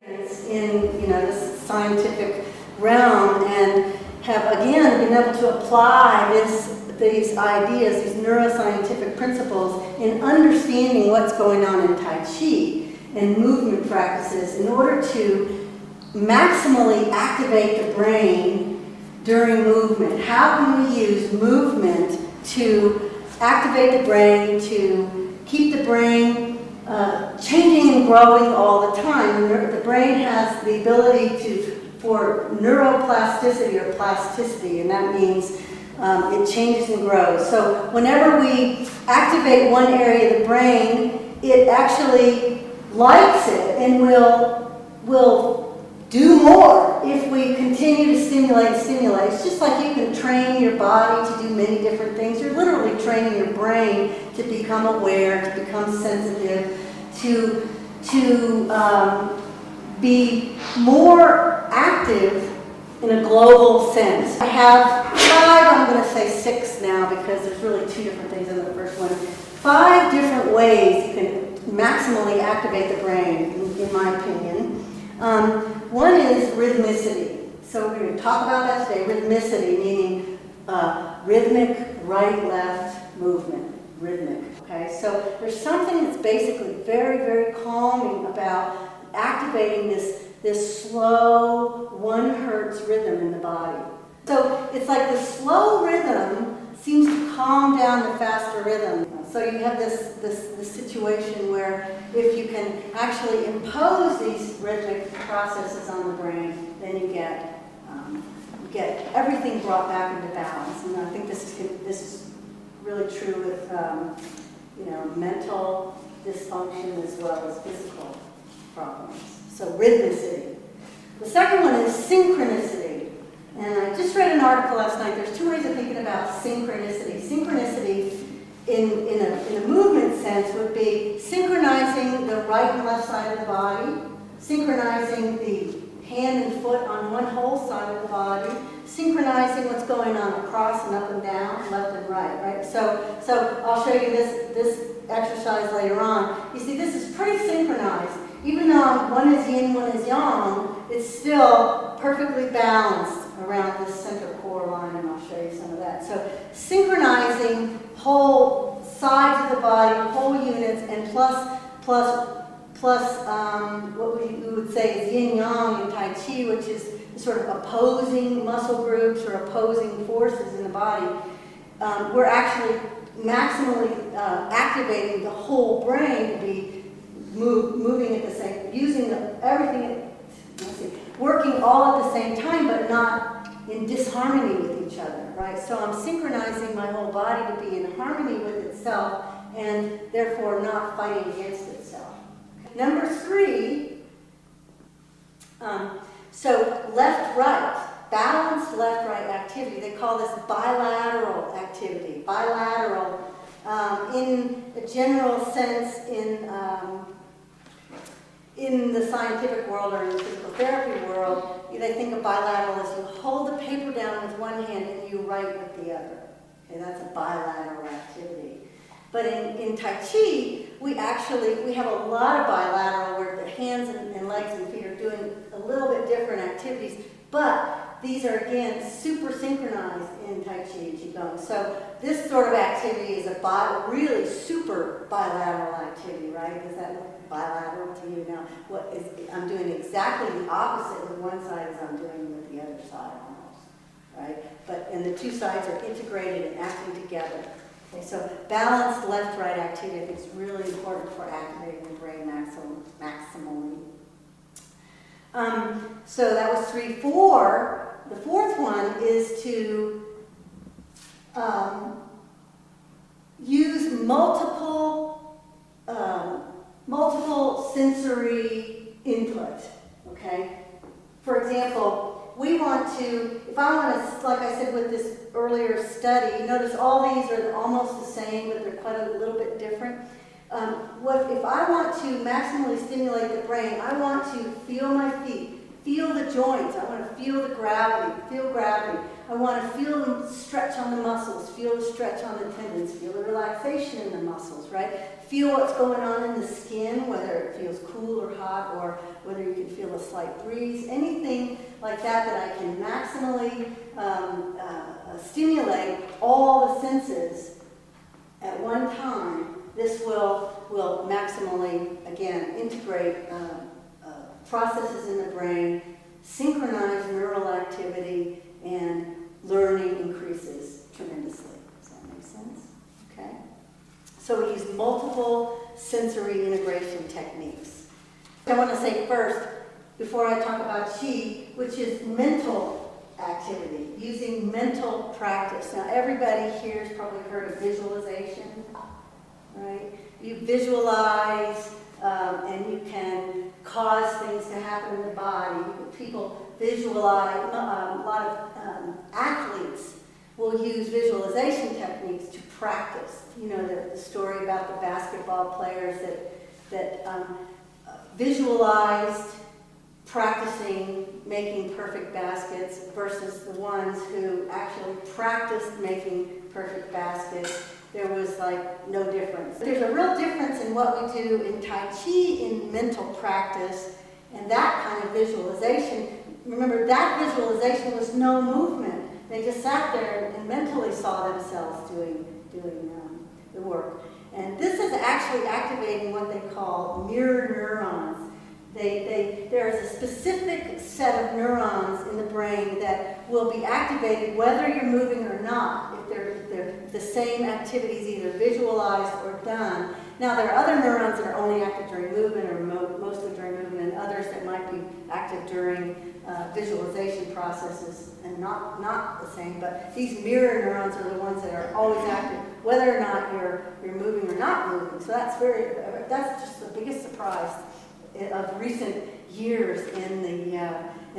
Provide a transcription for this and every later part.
in this scientific realm and have again been able to apply these ideas, these neuroscientific principles in understanding what's going on in Tai Chi and movement practices in order to maximally activate the brain during movement. How can we use movement to activate the brain, to keep the brain changing and growing all the time? And the brain has the ability for neuroplasticity or plasticity, and that means it changes and grows. So whenever we activate one area of the brain, it actually likes it and will do more if we continue to stimulate. It's just like you can train your body to do many different things. You're literally training your brain to become aware, to become sensitive, to be more active in a global sense. I have 5, I'm going to say 6 now because there's really 2 different things in the first one. 5 different ways you can maximally activate the brain, in my opinion. One is rhythmicity. So we're going to talk about that today. Rhythmicity, meaning rhythmic right-left movement. Rhythmic. Okay, so there's something that's basically very, very calming about activating this slow 1 hertz rhythm in the body. So it's like the slow rhythm seems to calm down the faster rhythm. So you have this situation where if you can actually impose these rhythmic processes on the brain, then you get everything brought back into balance. And I think this is really true with mental dysfunction as well as physical problems. So rhythmicity. The second one is synchronicity. And I just read an article last night. There's 2 ways of thinking about synchronicity. Synchronicity in a movement sense would be synchronizing the right and left side of the body, synchronizing the hand and foot on one whole side of the body, synchronizing what's going on across and up and down, left and right? So I'll show you this exercise later on. You see, this is pretty synchronized. Even though one is yin, one is yang, it's still perfectly balanced around this center core line, and I'll show you some of that. So synchronizing whole sides of the body, whole units, and plus what we would say is yin-yang in Tai Chi, which is sort of opposing muscle groups or opposing forces in the body. We're actually maximally activating the whole brain to be moving at the same, using everything, working all at the same time, but not in disharmony with each other, right? So I'm synchronizing my whole body to be in harmony with itself and therefore not fighting against itself. Number 3, so left-right, balanced left-right activity. They call this bilateral activity. Bilateral, in a general sense, in the scientific world or in the physical therapy world, they think of bilateral as you hold the paper down with one hand and you write with the other. Okay, that's a bilateral activity. But in Tai Chi, we have a lot of bilateral where the hands and legs and feet are doing a little bit different activities, but these are, again, super synchronized in Tai Chi and Qigong. So this sort of activity is a really super bilateral activity, right? Does that look bilateral to you now? I'm doing exactly the opposite with one side as I'm doing with the other side almost, right? And the 2 sides are integrated and acting together. Okay, so balanced left-right activity I think is really important for activating the brain maximally. So that was 3. 4. The 4th one is to use multiple sensory input, okay? For example, we want to, if I want to, like I said with this earlier study, you notice all these are almost the same, but they're quite a little bit different. If I want to maximally stimulate the brain, I want to feel my feet, feel the joints. I want to feel the gravity, I want to feel the stretch on the muscles, feel the stretch on the tendons, feel the relaxation in the muscles, right? feel what's going on in the skin, whether it feels cool or hot, or whether you can feel a slight breeze, anything like that I can maximally stimulate all the senses at one time. This will maximally, again, integrate processes in the brain, synchronize neural activity, and learning increases tremendously. Does that make sense? Okay. So we use multiple sensory integration techniques. I want to say first, before I talk about Qi, which is mental activity, using mental practice. Now everybody here has probably heard of visualization, right? You visualize and you can cause things to happen in the body. People visualize, a lot of athletes will use visualization techniques to practice. You know the story about the basketball players that visualized practicing making perfect baskets versus the ones who actually practiced making perfect baskets. There was like no difference. There's a real difference in what we do in Tai Chi in mental practice and that kind of visualization. Remember, that visualization was no movement. They just sat there and mentally saw themselves doing the work. And this is actually activating what they call mirror neurons. There is a specific set of neurons in the brain that will be activated whether you're moving or not, if they're the same activities either visualized or done. Now there are other neurons that are only active during movement or mostly during movement, and others that might be active during visualization processes and not the same. But these mirror neurons are the ones that are always active whether or not you're moving or not moving. So that's just the biggest surprise of recent years in the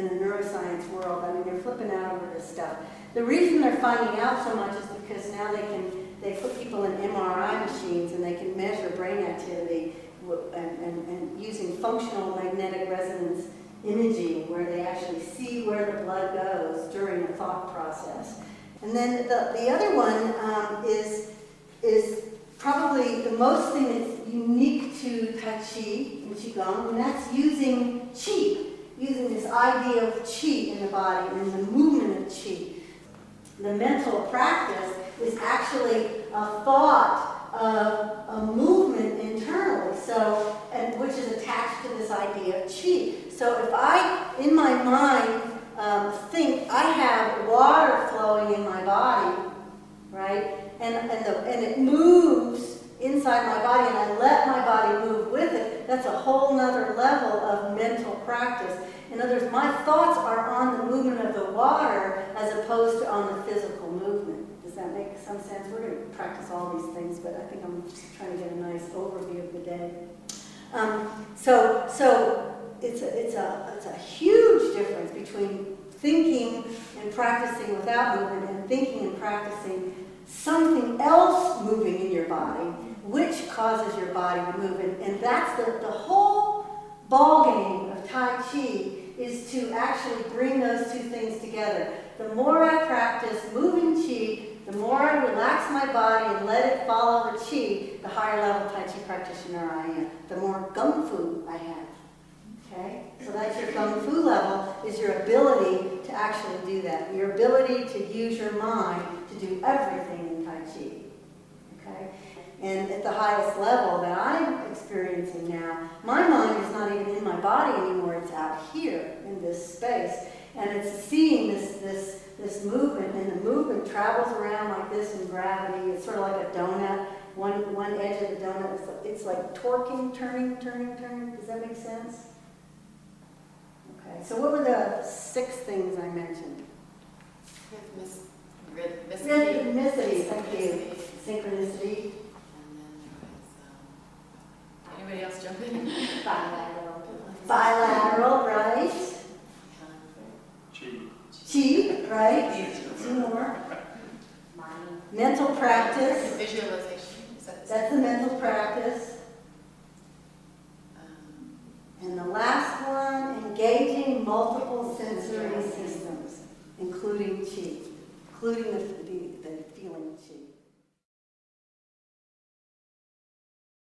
neuroscience world. I mean, they're flipping out over this stuff. The reason they're finding out so much is because now they put people in MRI machines and they can measure brain activity and using functional magnetic resonance imaging, where they actually see where the blood goes during a thought process. And then the other one is probably the most thing that's unique to Tai Chi and Qigong, and that's using Qi, using this idea of Qi in the body and the movement of Qi. The mental practice is actually a thought of a movement internally, which is attached to this idea of Qi. So if I, in my mind, think I have water flowing in my body, right? And it moves inside my body, and I let my body move with it, that's a whole nother level of mental practice. In other words, my thoughts are on the movement of the water as opposed to on the physical movement. Does that make some sense? We're going to practice all these things, but I think I'm just trying to get a nice overview of the day. So it's a huge difference between thinking and practicing without movement and thinking and practicing something else moving in your body, which causes your body to move. And that's the whole ball game of Tai Chi, is to actually bring those two things together. The more I practice moving Qi, the more I relax my body and let it follow the Qi, the higher level Tai Chi practitioner I am. The more Gung Fu I have. Okay? So that's your Gung Fu level, is your ability to actually do that. Your ability to use your mind to do everything in Tai Chi. Okay? And at the highest level that I'm experiencing now, my mind is not even in my body anymore, it's out here in this space. And it's seeing this movement, and the movement travels around like this in gravity. It's sort of like a donut. One edge of the donut, it's like torquing, turning. Does that make sense? Okay, so what were the 6 things I mentioned? Rhythmicity, thank you. Synchronicity. Anybody else jump in? Bilateral, right? Qi, right? 2 more. Mental practice. Visualization. That's the mental practice. And the last one, engaging multiple sensory systems, including Qi, including the feeling of Qi.